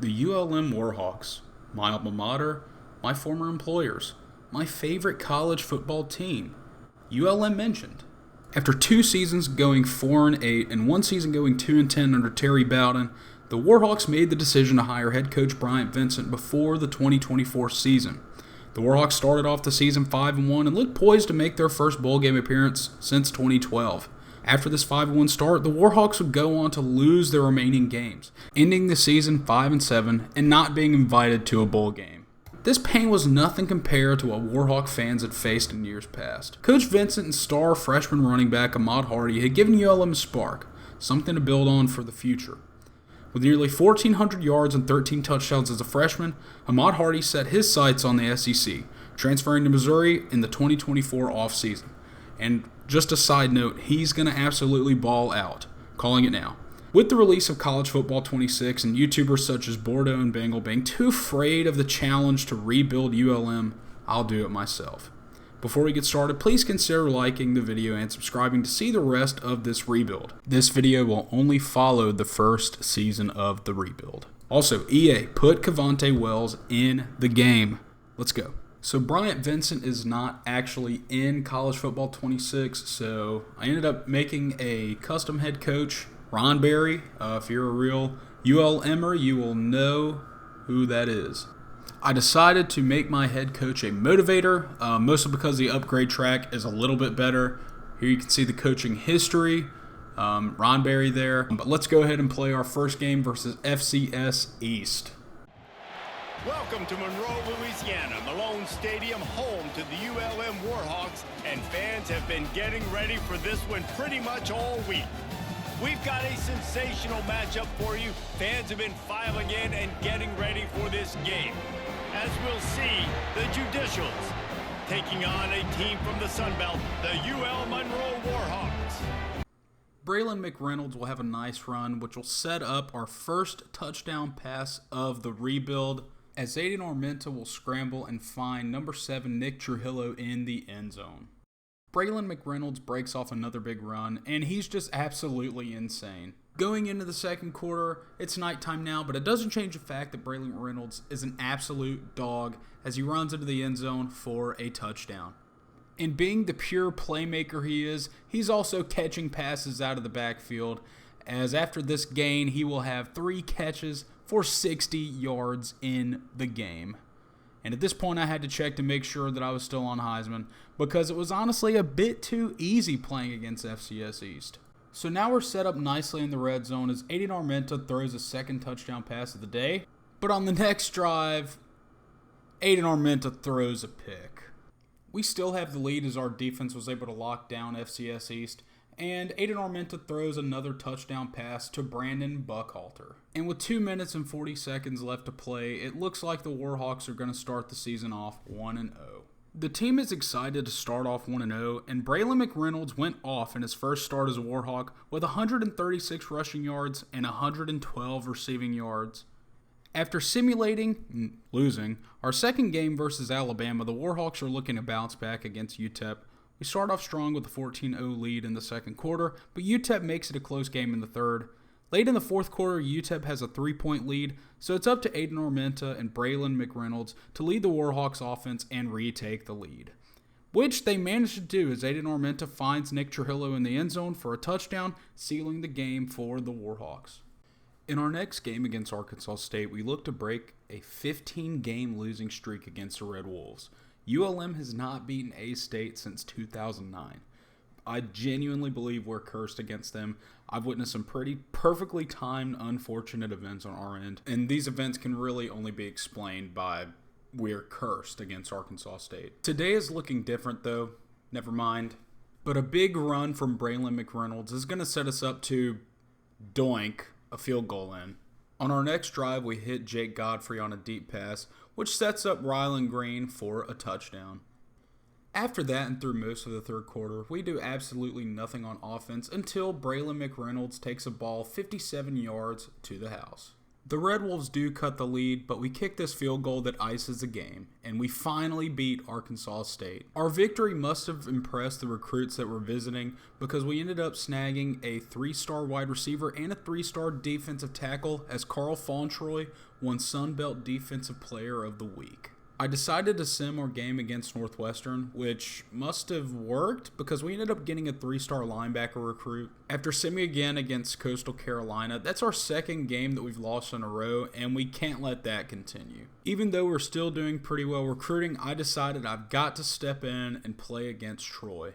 The ULM Warhawks, my alma mater, my former employers, my favorite college football team, ULM mentioned. After 2 seasons going 4-8 and 1 season going 2-10 under Terry Bowden, the Warhawks made the decision to hire head coach Bryant Vincent before the 2024 season. The Warhawks started off the season 5-1 and looked poised to make their first bowl game appearance since 2012. After this 5-1 start, the Warhawks would go on to lose their remaining games, ending the season 5-7 and not being invited to a bowl game. This pain was nothing compared to what Warhawk fans had faced in years past. Coach Vincent and star freshman running back Ahmad Hardy had given ULM a spark, something to build on for the future. With nearly 1,400 yards and 13 touchdowns as a freshman, Ahmad Hardy set his sights on the SEC, transferring to Missouri in the 2024 offseason. And just a side note, he's going to absolutely ball out. Calling it now. With the release of College Football 26 and YouTubers such as Bordeaux and Bengal being too afraid of the challenge to rebuild ULM, I'll do it myself. Before we get started, please consider liking the video and subscribing to see the rest of this rebuild. This video will only follow the first season of the rebuild. Also, EA, put Cavante Wells in the game. Let's go. So Bryant Vincent is not actually in College Football 26, so I ended up making a custom head coach, Ron Berry. If you're a real ULMer, you will know who that is. I decided to make my head coach a motivator, mostly because the upgrade track is a little bit better. Here you can see the coaching history, Ron Berry there. But let's go ahead and play our first game versus FCS East. Welcome to Monroe, Louisiana, Malone Stadium, home to the ULM Warhawks, and fans have been getting ready for this one pretty much all week. We've got a sensational matchup for you. Fans have been filing in and getting ready for this game. As we'll see, the Judicials taking on a team from the Sun Belt, the UL Monroe Warhawks. Braylon McReynolds will have a nice run, which will set up our first touchdown pass of the rebuild, as Aiden Armenta will scramble and find number 7 Nick Trujillo in the end zone. Braylon McReynolds breaks off another big run, and he's just absolutely insane. Going into the second quarter, it's nighttime now, but it doesn't change the fact that Braylon McReynolds is an absolute dog as he runs into the end zone for a touchdown. And being the pure playmaker he is, he's also catching passes out of the backfield, as after this gain, he will have 3 catches for 60 yards in the game. And at this point, I had to check to make sure that I was still on Heisman, because it was honestly a bit too easy playing against FCS East. So now we're set up nicely in the red zone as Aiden Armenta throws a second touchdown pass of the day. But on the next drive, Aiden Armenta throws a pick. We still have the lead as our defense was able to lock down FCS East, and Aiden Armenta throws another touchdown pass to Brandon Buckhalter. And with 2 minutes and 40 seconds left to play, it looks like the Warhawks are going to start the season off 1-0. The team is excited to start off 1-0, and Braylon McReynolds went off in his first start as a Warhawk with 136 rushing yards and 112 receiving yards. After losing, our second game versus Alabama, the Warhawks are looking to bounce back against UTEP. We start off strong with a 14-0 lead in the second quarter, but UTEP makes it a close game in the third. Late in the fourth quarter, UTEP has a 3-point lead, so it's up to Aiden Armenta and Braylon McReynolds to lead the Warhawks offense and retake the lead, which they managed to do as Aiden Armenta finds Nick Trujillo in the end zone for a touchdown, sealing the game for the Warhawks. In our next game against Arkansas State, we look to break a 15-game losing streak against the Red Wolves. ULM has not beaten A-State since 2009. I genuinely believe we're cursed against them. I've witnessed some pretty perfectly timed, unfortunate events on our end, and these events can really only be explained by we're cursed against Arkansas State. Today is looking different, though. Never mind. But a big run from Braylon McReynolds is going to set us up to doink a field goal in. On our next drive, we hit Jake Godfrey on a deep pass, which sets up Rylan Green for a touchdown. After that and through most of the third quarter, we do absolutely nothing on offense until Braylon McReynolds takes a ball 57 yards to the house. The Red Wolves do cut the lead, but we kick this field goal that ices the game, and we finally beat Arkansas State. Our victory must have impressed the recruits that were visiting because we ended up snagging a 3-star wide receiver and a 3-star defensive tackle as Carl Fauntroy won Sun Belt Defensive Player of the Week. I decided to sim our game against Northwestern, which must have worked because we ended up getting a 3-star linebacker recruit. After simming again against Coastal Carolina, that's our second game that we've lost in a row, and we can't let that continue. Even though we're still doing pretty well recruiting, I decided I've got to step in and play against Troy.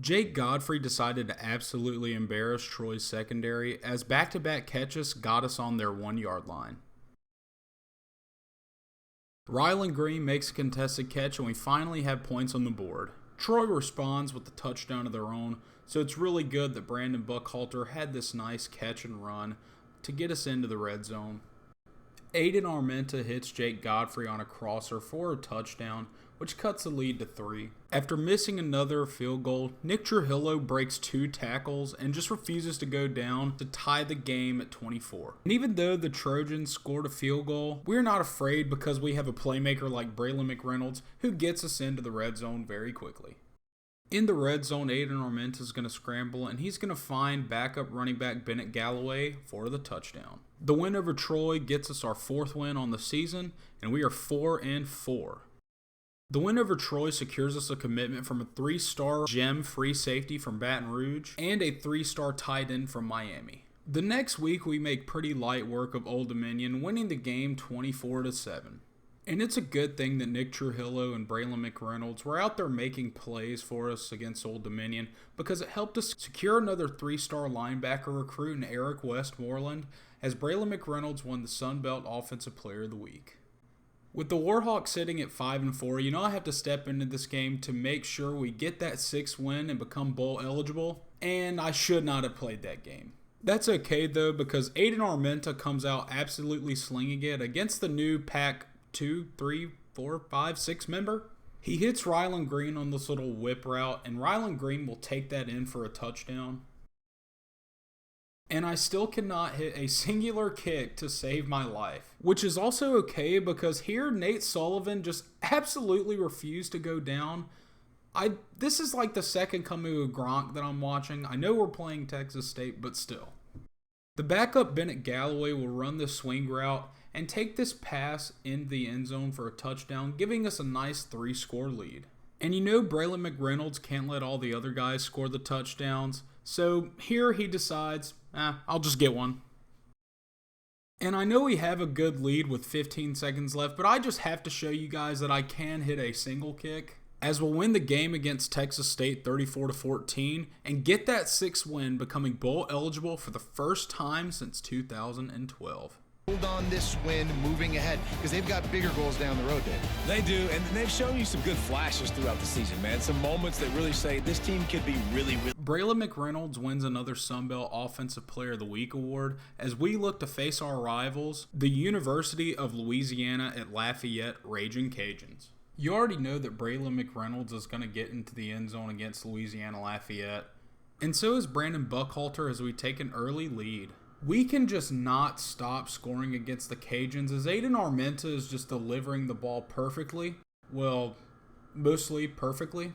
Jake Godfrey decided to absolutely embarrass Troy's secondary as back-to-back catches got us on their 1-yard line. Ryland Green makes a contested catch and we finally have points on the board. Troy responds with a touchdown of their own, so it's really good that Brandon Buckhalter had this nice catch and run to get us into the red zone. Aiden Armenta hits Jake Godfrey on a crosser for a touchdown, which cuts the lead to 3. After missing another field goal, Nick Trujillo breaks 2 tackles and just refuses to go down to tie the game at 24. And even though the Trojans scored a field goal, we're not afraid because we have a playmaker like Braylon McReynolds who gets us into the red zone very quickly. In the red zone, Aiden Armenta is going to scramble, and he's going to find backup running back Bennett Galloway for the touchdown. The win over Troy gets us our 4th win on the season, and we are 4-4. The win over Troy secures us a commitment from a 3-star gem free safety from Baton Rouge and a 3-star tight end from Miami. The next week, we make pretty light work of Old Dominion, winning the game 24-7. And it's a good thing that Nick Trujillo and Braylon McReynolds were out there making plays for us against Old Dominion because it helped us secure another 3-star linebacker recruit in Eric Westmoreland as Braylon McReynolds won the Sun Belt Offensive Player of the Week. With the Warhawks sitting at 5-4, you know I have to step into this game to make sure we get that 6th win and become bowl eligible, and I should not have played that game. That's okay though because Aiden Armenta comes out absolutely slinging it against the new Pack 2, 3, 4, 5, 6 member. He hits Ryland Green on this little whip route, and Ryland Green will take that in for a touchdown. And I still cannot hit a singular kick to save my life, which is also okay because here Nate Sullivan just absolutely refused to go down. This is like the second coming of Gronk that I'm watching. I know we're playing Texas State, but still. The backup Bennett Galloway will run the swing route and take this pass in the end zone for a touchdown, giving us a nice 3-score lead. And you know Braylon McReynolds can't let all the other guys score the touchdowns, so here he decides, I'll just get one. And I know we have a good lead with 15 seconds left, but I just have to show you guys that I can hit a single kick, as we'll win the game against Texas State 34-14 and get that 6th win, becoming bowl eligible for the first time since 2012. Hold on this win moving ahead because they've got bigger goals down the road, Dave. They do, and they've shown you some good flashes throughout the season, man. Some moments that really say this team could be really. Braylon McReynolds wins another Sun Belt Offensive Player of the Week award as we look to face our rivals, the University of Louisiana at Lafayette Raging Cajuns. You already know that Braylon McReynolds is going to get into the end zone against Louisiana Lafayette, and so is Brandon Buckhalter as we take an early lead. We can just not stop scoring against the Cajuns as Aiden Armenta is just delivering the ball perfectly. Well, mostly perfectly.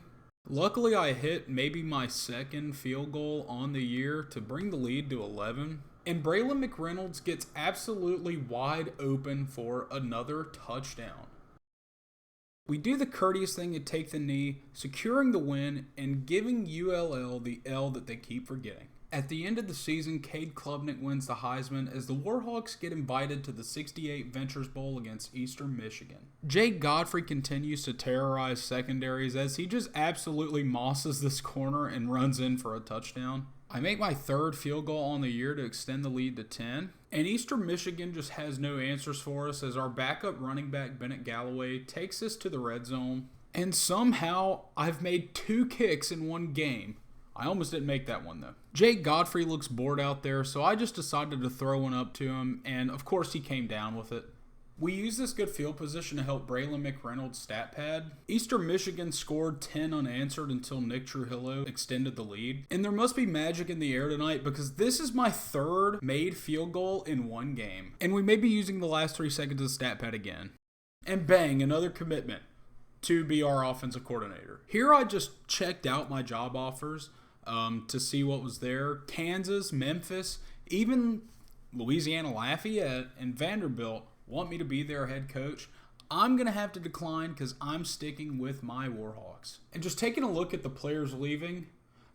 Luckily, I hit maybe my 2nd field goal on the year to bring the lead to 11. And Braylon McReynolds gets absolutely wide open for another touchdown. We do the courteous thing and take the knee, securing the win and giving ULL the L that they keep forgetting. At the end of the season, Cade Klubnik wins the Heisman as the Warhawks get invited to the 68 Ventures Bowl against Eastern Michigan. Jake Godfrey continues to terrorize secondaries as he just absolutely mosses this corner and runs in for a touchdown. I make my 3rd field goal on the year to extend the lead to 10. And Eastern Michigan just has no answers for us as our backup running back Bennett Galloway takes us to the red zone. And somehow I've made 2 kicks in one game. I almost didn't make that one though. Jake Godfrey looks bored out there, so I just decided to throw one up to him, and of course he came down with it. We used this good field position to help Braylon McReynolds' stat pad. Eastern Michigan scored 10 unanswered until Nick Trujillo extended the lead. And there must be magic in the air tonight because this is my third made field goal in one game. And we may be using the last 3 seconds of the stat pad again. And bang, another commitment to be our offensive coordinator. Here I just checked out my job offers to see what was there. Kansas, Memphis, even Louisiana Lafayette, and Vanderbilt want me to be their head coach. I'm going to have to decline because I'm sticking with my Warhawks. And just taking a look at the players leaving,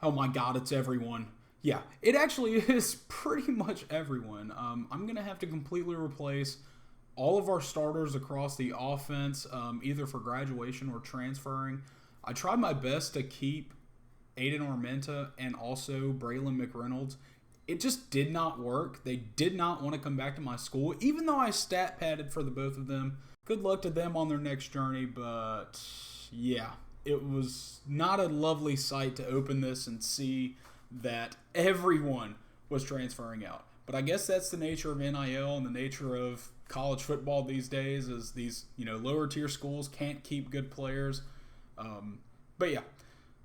oh my God, it's everyone. Yeah, it actually is pretty much everyone. I'm going to have to completely replace all of our starters across the offense, either for graduation or transferring. I tried my best to keep Aiden Armenta and also Braylon McReynolds. It just did not work. They did not want to come back to my school, even though I stat padded for the both of them. Good luck to them on their next journey, but yeah, it was not a lovely sight to open this and see that everyone was transferring out. But I guess that's the nature of NIL and the nature of college football these days, is these, lower tier schools can't keep good players. But yeah,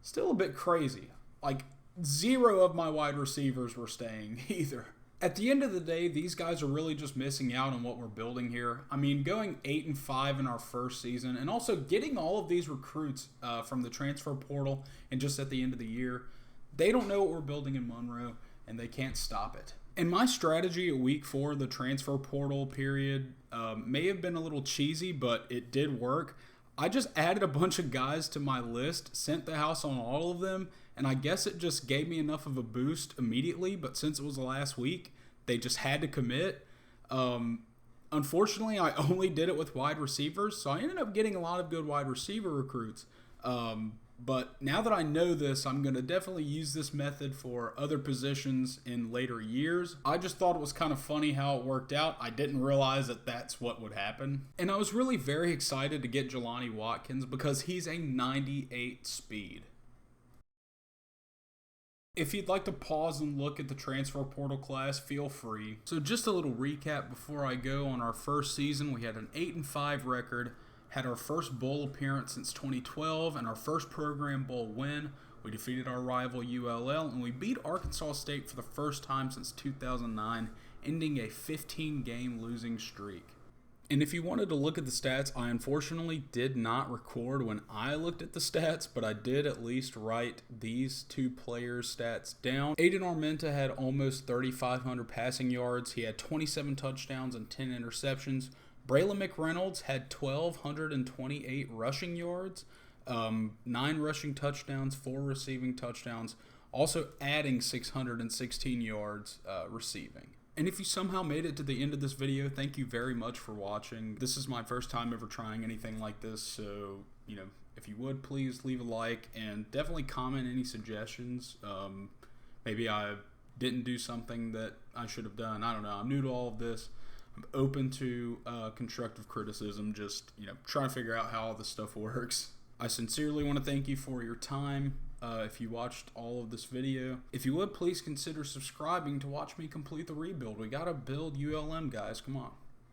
still a bit crazy. Like, 0 of my wide receivers were staying either. At the end of the day, these guys are really just missing out on what we're building here. I mean, going 8-5 in our first season and also getting all of these recruits from the transfer portal and just at the end of the year, they don't know what we're building in Monroe and they can't stop it. And my strategy at week 4, the transfer portal period, may have been a little cheesy, but it did work. I just added a bunch of guys to my list, sent the house on all of them, and I guess it just gave me enough of a boost immediately, but since it was the last week, they just had to commit. Unfortunately, I only did it with wide receivers, so I ended up getting a lot of good wide receiver recruits. But now that I know this, I'm going to definitely use this method for other positions in later years. I just thought it was kind of funny how it worked out. I didn't realize that that's what would happen. And I was really very excited to get Jelani Watkins because he's a 98 speed. If you'd like to pause and look at the transfer portal class, feel free. So just a little recap before I go. On our first season, we had an 8-5 record, had our first bowl appearance since 2012, and our first program bowl win. We defeated our rival ULM, and we beat Arkansas State for the first time since 2009, ending a 15-game losing streak. And if you wanted to look at the stats, I unfortunately did not record when I looked at the stats, but I did at least write these 2 players' stats down. Aiden Armenta had almost 3,500 passing yards. He had 27 touchdowns and 10 interceptions. Braylon McReynolds had 1,228 rushing yards, 9 rushing touchdowns, 4 receiving touchdowns, also adding 616 yards receiving. And if you somehow made it to the end of this video, thank you very much for watching. This is my first time ever trying anything like this, so, if you would, please leave a like and definitely comment any suggestions. Maybe I didn't do something that I should have done. I don't know. I'm new to all of this. I'm open to constructive criticism, just, trying to figure out how all this stuff works. I sincerely want to thank you for your time. If you watched all of this video, if you would, please consider subscribing to watch me complete the rebuild. We got to build ULM, guys. Come on.